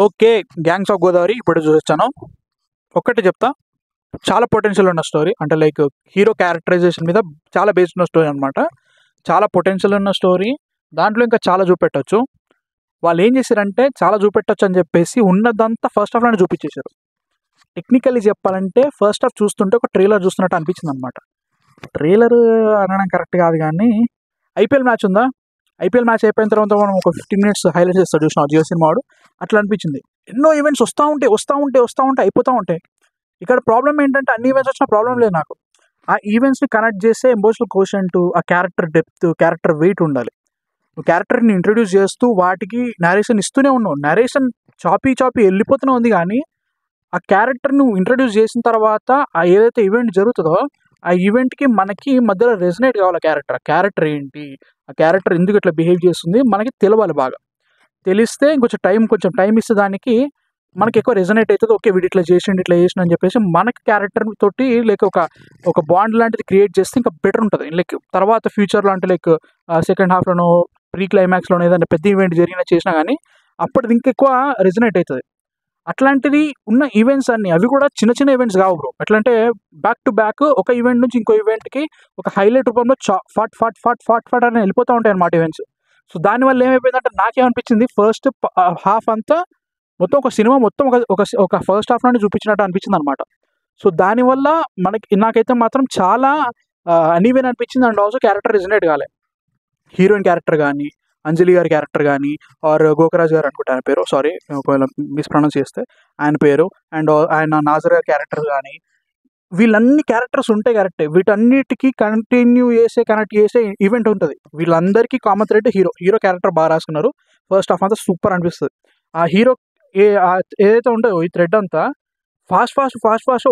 Okay. 'Gangs of Godavari' ఇప్పుడే చూసొచ్చాను. ఒక్కటే చెప్తా. చాలా పొటెన్షియల్ ఉన్న స్టోరీ. అంటే లైక్ హీరో క్యారెక్టరైజేషన్ మీద చాలా బేస్డ్ ఉన్న స్టోరీ అనమాట. చాలా పొటెన్షియల్ ఉన్న స్టోరీ. దాంట్లో ఇంకా చాలా చూపెట్టొచ్చు. వాళ్ళేం చేశారంటే చాలా చూపెట్టొచ్చు అని చెప్పేసి ఉన్నదంతా ఫస్ట్ హాఫ్‌లోనే చూపించేశారు. టెక్నికల్లీ చెప్పాలంటే ఫస్ట్ హాఫ్ చూస్తుంటే ఒక ట్రైలర్ చూస్తున్నట్టు అనిపించిందనమాట. ట్రైలర్ అనడం కరెక్ట్ కాదు గానీ, ఐపీఎల్ మ్యాచ్ ఉందా? ఐపీఎల్ మ్యాచ్ అయిపోయిన తర్వాత మనం ఒక 15 మినిట్స్ హైలైట్స్ చేస్తాడు చూసినావా జియో సినిమా వాడు? అట్లా అనిపించింది. ఎన్నో ఈవెంట్స్ వస్తా ఉంటాయి, అయిపోతా ఉంటాయి. ఇక్కడ ప్రాబ్లమ్ ఏంటంటే అన్ని ఈవెంట్స్ వచ్చినా ప్రాబ్లమ్ లేదు నాకు. ఆ ఈవెంట్స్‌ని కనెక్ట్ చేసే ఎమోషనల్ కోషెంట్, ఆ క్యారెక్టర్ డెప్త్, క్యారెక్టర్ వెయిట్ ఉండాలి. నువ్వు క్యారెక్టర్‌ని ఇంట్రొడ్యూస్ చేస్తూ వాటికి నరేషన్ ఇస్తూనే ఉన్నావు. నరేషన్ చాపీ ఎళ్ళిపోతూనే ఉంది గానీ, ఆ క్యారెక్టర్ నువ్వు ఇంట్రొడ్యూస్ చేసిన తర్వాత ఆ ఏదైతే ఈవెంట్ జరుగుతదో, ఆ ఈవెంట్‌కి మనకి మధ్యలో రెసొనేట్ కావాలి ఆ క్యారెక్టర్. ఆ క్యారెక్టర్ ఏంటి? ఆ క్యారెక్టర్ ఎందుకు ఇట్లా బిహేవ్ చేస్తుంది? మనకి తెలవాలి బాగా. తెలిస్తే కొంచెం టైం ఇస్తే దానికి మనకెక్కువ రెసొనేట్ అయితది. ఓకే. వీడు ఇట్లా చేసిండు, ఇట్లా చేసిండు అని చెప్పేసి మనకి క్యారెక్టర్ తోటి లైక్ ఒక బాండ్ లాంటిది క్రియేట్ చేస్తే ఇంకా బెటర్ ఉంటది. లైక్ తర్వాత ఫ్యూచర్‌లో అంటే లైక్ సెకండ్ హాఫ్‌లోనో, ప్రీ క్లైమాక్స్‌లోనో ఏదైనా పెద్ద ఈవెంట్ చేసినా గానీ అప్పటిది ఇంకెక్కువ రెసొనేట్ అయితది. అట్లాంటిది ఉన్న ఈవెంట్స్ అన్నీ అవి కూడా చిన్న చిన్న ఈవెంట్స్ కావు బ్రో. ఎట్లంటే బ్యాక్ టు బ్యాక్ ఒక ఈవెంట్ నుంచి ఇంకో ఈవెంట్‌కి ఒక హైలైట్ రూపంలో ఫాట్ అని వెళ్ళిపోతా ఉంటాయన్నమాట ఈవెంట్స్. సో, దానివల్ల ఏమైపోయిందంటే నాకేమనిపించింది ఫస్ట్ హాఫ్ అంతా మొత్తం ఒక సినిమా మొత్తం ఒక ఫస్ట్ హాఫ్‌లోనే చూపించినట్టు అనిపించిందనమాట. సో, దానివల్ల నాకైతే మాత్రం చాలా అన్‌ఈవెన్ అనిపించింది. అండ్ ఆల్సో క్యారెక్టర్ రెసొనేట్ కాలే. హీరోయిన్ క్యారెక్టర్ గానీ, అంజలి గారి క్యారెక్టర్ గానీ, ఆర్ గోకరాజు గారు అనుకుంటా ఆయన పేరు. సారీ ఒకవేళ మిస్‌ప్రొనౌన్స్ చేస్తే ఆయన పేరు. అండ్ ఆయన నాజర్ గారి క్యారెక్టర్ గానీ, వీళ్ళన్ని క్యారెక్టర్స్ ఉంటాయి కరెక్టే. వీటన్నిటికి కనెక్ట్ చేసే ఈవెంట్ ఉంటది. వీళ్ళందరికీ common thread hero. Hero character బాగా రాసుకున్నారు. ఫస్ట్ హాఫ్ అంతా సూపర్ అనిపిస్తది. ఆ హీరో ఏదైతే ఉంటదో ఈ థ్రెడ్ అంతా ఫాస్ట్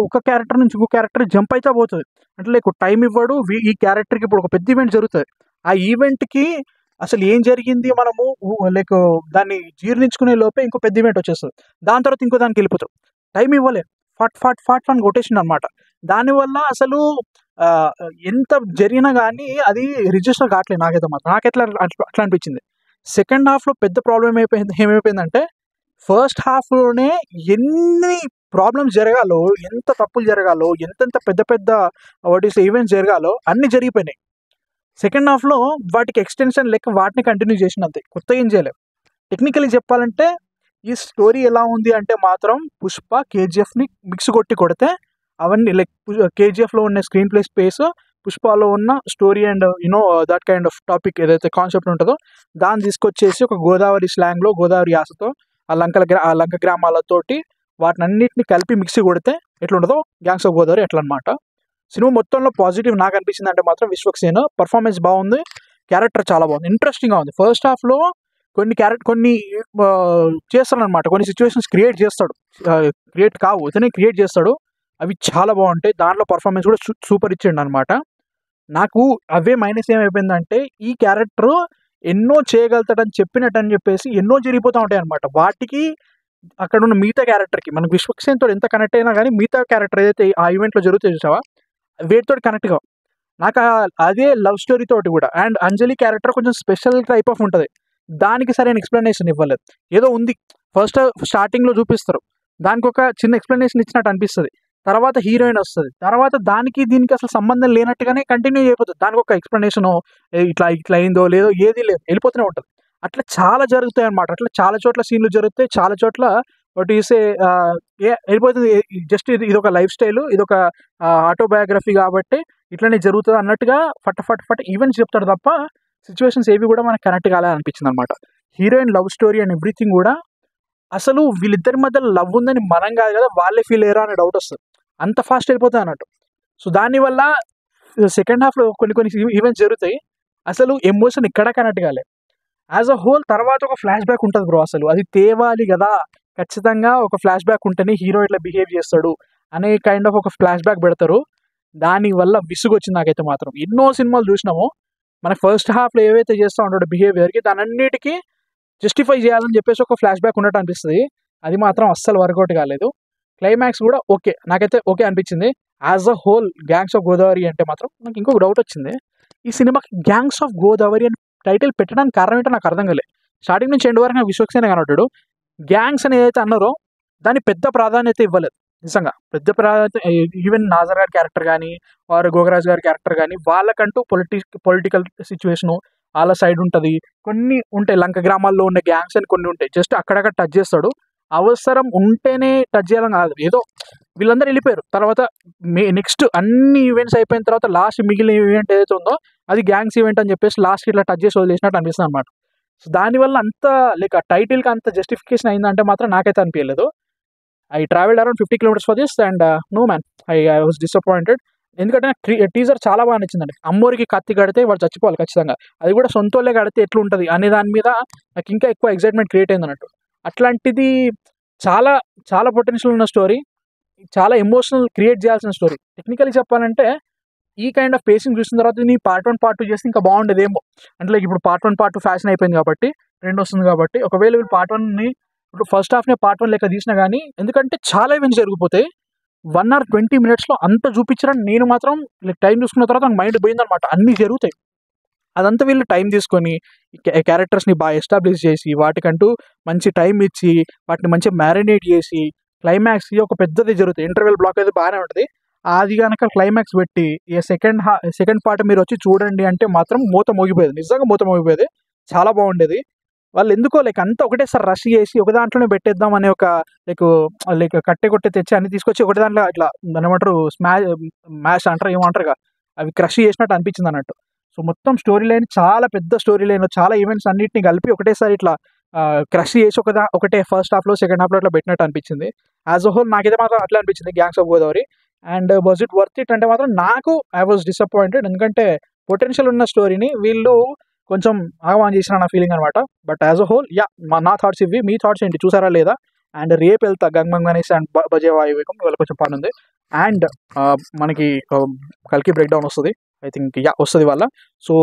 ఒక క్యారెక్టర్ నుంచి ఇంకో క్యారెక్టర్ జంప్ అయితా పోతది. అంటే లైక్ టైమ్ ఇవ్వడు. ఈ క్యారెక్టర్‌కి ఇప్పుడు ఒక పెద్ద ఈవెంట్ జరుగుతది. ఆ ఈవెంట్‌కి అసలు ఏం జరిగింది మనము లైక్ దాన్ని జీర్ణించుకునే లోపే ఇంకో పెద్ద ఈవెంట్ వచ్చేస్తది. దాని తర్వాత ఇంకో దానికెళ్ళిపోతాడు. టైమ్ ఇవ్వలే. ఫాట్ అని కొట్టేసిండనమాట. దానివల్ల అసలు ఆహ్, ఎంత జరిగినా గానీ అది రిజిస్టర్ కావట్లేదు నాకైతే మాత్రం. అట్లా అనిపించింది. సెకండ్ హాఫ్‌లో పెద్ద ప్రాబ్లమ్ ఏమైపోయిందంటే ఫస్ట్ హాఫ్‌లోనే ఎన్ని ప్రాబ్లమ్స్ జరగాలో, ఎంత తప్పులు జరగాలో, ఎంతెంత పెద్ద పెద్ద ఈవెంట్స్ జరగాలో అన్నీ జరిగిపోయినాయి. సెకండ్ హాఫ్‌లో వాటికి ఎక్స్‌టెన్షన్ లెక్క వాటిని కంటిన్యూ చేసిండంతే. కొత్తగా ఏం చేయలే. టెక్నికల్లీ చెప్పాలంటే ఈ స్టోరీ ఎలా ఉంది అంటే మాత్రం 'పుష్ప', 'కేజీఎఫ్‌ని మిక్స్ కొడితే అవన్నీ లైక్ 'కేజీఎఫ్‌లో' ఉన్న స్క్రీన్ ప్లే స్పేస్, 'పుష్పలో' ఉన్న story and that kind of topic ఏదైతే కాన్సెప్ట్ ఉంటదో దాన్ని తీసుకొచ్చేసి ఒక గోదావరి స్లాంగ్‌లో, గోదావరి యాసతో ఆ లంక గ్రామాలతోటి వాటినన్నిటిని కలిపి మిక్సీ కొడితే ఎట్లుంటదో 'గ్యాంగ్స్ ఆఫ్ గోదావరి' అట్లనమాట. సినిమా మొత్తంలో పాజిటివ్ నాకనిపించిందంటే మాత్రం విశ్వక్సేన్ పర్ఫార్మెన్స్ బావుంది. క్యారెక్టర్ చాలా బాగుంది. ఇంట్రెస్టింగ్‌గా ఉంది. ఫస్ట్ హాఫ్‌లో కొన్ని చేస్తాడనమాట. కొన్ని సిట్యుయేషన్స్ క్రియేట్ చేస్తాడు. క్రియేట్ కావు. ఇతనే క్రియేట్ చేస్తాడు. అవి చాలా బావుంటాయి. దాంట్లో పర్ఫార్మెన్స్ కూడా సూపర్ ఇచ్చిండనమాట. నాకు అవే మైనస్ ఏమైపోయిందంటే ఈ క్యారెక్టర్ ఎన్నో చేయగలుగుతాడని చెప్పినట్టని చెప్పేసి ఎన్నో జరిగిపోతా ఉంటాయన్నమాట. వాటికి అక్కడున్న మిగతా క్యారెక్టర్‌కి మనకు విశ్వక్సేన్‌తో ఎంత కనెక్ట్ అయినా గానీ మిగతా క్యారెక్టర్ ఏదైతే ఆ ఈవెంట్‌లో జరుగుతాయి చూసావా? వేటితోటి కనెక్ట్ కావు. నాకు అదే లవ్ స్టోరీ తోటి గూడా. అండ్ అంజలి క్యారెక్టర్ కొంచెం స్పెషల్ టైప్ ఆఫ్ ఉంటది. దానికి సరైన ఎక్స్‌ప్లనేషన్ ఇవ్వలేదు. ఏదో ఉంది. స్టార్టింగ్‌లో చూపిస్తారు. దానికొక చిన్న ఎక్స్‌ప్లనేషన్ ఇచ్చినట్టు అనిపిస్తది. తర్వాత హీరోయిన్ ఒస్తది. తర్వాత దీనికి అసలు సంబంధం లేనట్టుగానే కంటిన్యూ అయిపోతది. దానికొక ఎక్స్‌ప్లనేషనో ఇట్లా అయిందో లేదో ఏది లేదు. ఎళ్ళిపోతూనే ఉంటది. అట్లా చాలా జరుగుతాయన్నమాట. అట్లా చాలా చోట్ల సీన్‌లు జరుగుతాయి. చాలా చోట్ల వాట్ యూ సే ఎళ్ళిపోతది. ఇదొక లైఫ్ స్టైలు. ఇదొక ఆటోబయోగ్రఫీ గాబట్టి ఇట్లనే జరుగుతది అన్నట్టుగా ఫట్ ఈవెంట్స్ చెప్తాడు తప్ప, సిట్యుయేషన్స్ ఏవి గూడా మనకు కనెక్ట్ కాలే అనిపించిందనమాట. Heroine love story and everything గూడా అసలు వీళ్ళిద్దరి మధ్యలో లవ్ ఉందని మనం గాదు గదా! వాళ్ళే ఫీల్ అయ్యారా అనే డౌటొస్తది. అంత ఫాస్ట్ ఎళ్ళిపోతదన్నట్టు. సో, దానివల్ల సెకండ్ హాఫ్‌లో కొన్ని ఈవెంట్స్ జరుగుతాయి. అసలు ఎమోషన్ ఎక్కడా కనెక్ట్ కాలే. యాస్ ఎ హోల్ తర్వాత ఒక ఫ్లాష్ బ్యాక్ ఉంటది బ్రో అసలు. అది తేవాలి గదా! ఖచ్చితంగా ఒక ఫ్లాష్ బ్యాక్ ఉంటేనే హీరో ఇట్లా బిహేవ్ చేస్తాడు అనే కైండ్ ఆఫ్ ఒక ఫ్లాష్ బ్యాక్ బెడతారు. దానివల్ల విసుగొచ్చింది నాకైతే మాత్రం. ఎన్నో సినిమాలు జూసినాము. మన ఫస్ట్ హాఫ్‌లో ఏవైతే చేస్తా ఉంటాడో బిహేవియర్‌కి దానన్నిటికి జస్టిఫై జేయాలని జెప్పేసి ఒక ఫ్లాష్ బ్యాక్ ఉన్నట్టు అనిపిస్తది. అది మాత్రం అస్సలు వర్కౌట్ కాలేదు. క్లైమాక్స్ గూడా ఓకే. నాకైతే ఓకే అనిపించింది. As a whole 'gangs of Godavari' అంటే మాత్రం నాకు ఇంకొక డౌటొచ్చింది. ఈ సినిమాకి 'గ్యాంగ్స్ ఆఫ్ గోదావరి' అని టైటిల్ పెట్టడానికి కారణం ఏంటో నాకు అర్థం కాలే. స్టార్టింగ్ నుంచి ఎండ్ వరకు నాకు విశ్వక్సేనే కనపడ్డాడు. గ్యాంగ్స్ అని ఏదైతే అన్నారో దాన్ని పెద్ద ప్రాధాన్యత ఇవ్వలేదు. నిజంగా పెద్ద ప్రాధాన్యత ఈవెన్ నాజర్ గారి క్యారెక్టర్ కానీ వారు గోగరాజ్ గారి క్యారెక్టర్ కానీ వాళ్ళకంటూ పొలిటికల్ సిచ్యువేషను వాళ్ళ సైడ్ ఉంటుంది. కొన్ని ఉంటాయి లంక గ్రామాల్లో ఉన్న గ్యాంగ్స్ అని కొన్ని ఉంటాయి. జస్ట్ అక్కడక్కడ టచ్ చేస్తాడు. అవసరం ఉంటేనే టచ్ చేయాలని కాదు. ఏదో వీళ్ళందరూ వెళ్ళిపోయారు. తర్వాత నెక్స్ట్ అన్ని ఈవెంట్స్ అయిపోయిన తర్వాత లాస్ట్ మిగిలిన ఈవెంట్ ఏదైతే ఉందో అది గ్యాంగ్స్ ఈవెంట్ అని చెప్పేసి లాస్ట్ ఇట్లా టచ్ చేసి వదిలేసినట్టు అనిపిస్తుంది అనమాట. సో దానివల్ల అంత లైక్ ఆ టైటిల్కి అంత జస్టిఫికేషన్ అయిందంటే మాత్రం నాకైతే అనిపించలేదు. I travelled around 50 kilometers for this and no man I was disappointed. ఎందుకంటే నాకు టీజర్ చాలా బాగా నచ్చిందండి. అమ్మోరికి కత్తి కడితే వాడు చచ్చిపోవాలి ఖచ్చితంగా, అది కూడా సొంతోళ్ళే కడితే ఎట్లుంటుంది అనే దాని మీద నాకు ఇంకా ఎక్కువ ఎక్సైట్మెంట్ క్రియేట్ అయింది అన్నట్టు. అట్లాంటిది చాలా చాలా పొటెన్షియల్ ఉన్న స్టోరీ, చాలా ఎమోషనల్ క్రియేట్ చేయాల్సిన స్టోరీ. టెక్నికల్గా చెప్పాలంటే ఈ కైండ్ ఆఫ్ పేసింగ్ చూసిన తర్వాత నీ పార్ట్ 1 పార్ట్ 2 చేస్తే ఇంకా బాగుండేదేమో. అంటే లైక్ ఇప్పుడు పార్ట్ 1 పార్ట్ 2 ఫ్యాషన్ అయిపోయింది కాబట్టి ట్రెండ్ వస్తుంది కాబట్టి ఒకవేళ వీళ్ళు పార్ట్ 1ని ఇప్పుడు ఫస్ట్ హాఫ్నే పార్ట్ 1 లెక్క తీసినా కానీ, ఎందుకంటే చాలా ఈవెంట్స్ జరిగిపోతాయి 1 hour 20 minutesలో అంత చూపించడం నేను మాత్రం లైక్ టైం చూసుకున్న తర్వాత నాకు మైండ్ పోయిందనమాట. అన్నీ జరుగుతాయి. అదంతా వీళ్ళు టైం తీసుకొని క్యారెక్టర్స్ని బాగా ఎస్టాబ్లిష్ చేసి వాటికంటూ మంచి టైం ఇచ్చి వాటిని మంచిగా మ్యారినేట్ చేసి క్లైమాక్స్ ఒక పెద్దది జరుగుతుంది. ఇంటర్వెల్ బ్లాక్ అయితే బాగానే ఉంటుంది. అది కనుక క్లైమాక్స్ పెట్టి ఇక సెకండ్ పార్ట్ మీరు వచ్చి చూడండి అంటే మాత్రం మూత మోగిపోయేది. నిజంగా మూత మోగిపోయేది. చాలా బాగుండేది. వాళ్ళు ఎందుకో లైక్ అంతా ఒకటేసారి రష్ చేసి ఒక దాంట్లోనే పెట్టేద్దాం అనే ఒక లైక్ కట్టె కొట్టే తెచ్చి అన్ని తీసుకొచ్చి ఒకటి దాంట్లో అట్లా ఏమంటారు మ్యాష్ అంటారు ఏమంటారు అవి క్రష్ చేసినట్టు అనిపించింది అన్నట్టు. సో మొత్తం స్టోరీ లైన్ చాలా పెద్ద స్టోరీ లైన్, చాలా ఈవెంట్స్ అన్నిటిని కలిపి ఒకటేసారి ఇట్లా క్రష్ చేసి ఒకటే ఫస్ట్ హాఫ్లో సెకండ్ హాఫ్లో అట్లా పెట్టినట్టు అనిపించింది. యాజ్ అ హోల్ నాకైతే మాత్రం అట్లా అనిపించింది gangs of Godavari. And was it worth it అంటే మాత్రం నాకు ఐ వాజ్ డిసప్పాయింటెడ్. ఎందుకంటే పొటెన్షియల్ ఉన్న స్టోరీని వీళ్ళు కొంచెం ఆగమాన్ చేసిన నా ఫీలింగ్ అనమాట. బట్ యాజ్ అ హోల్ నా థాట్స్ ఇవి. మీ థాట్స్ ఏంటి, చూసారా లేదా? అండ్ రేపు వెళ్తా గంగమంగ్ అనేసి అండ్ బజే వాయువేగం ఇవాళ కొంచెం పని ఉంది. అండ్ మనకి కల్కి బ్రేక్ డౌన్ వస్తుంది ఐ థింక్ వస్తుంది వాళ్ళ. So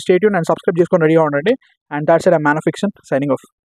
stay tune and subscribe చేసుకొని రెడీగా ఉండండి. And that's it, man of fiction signing off.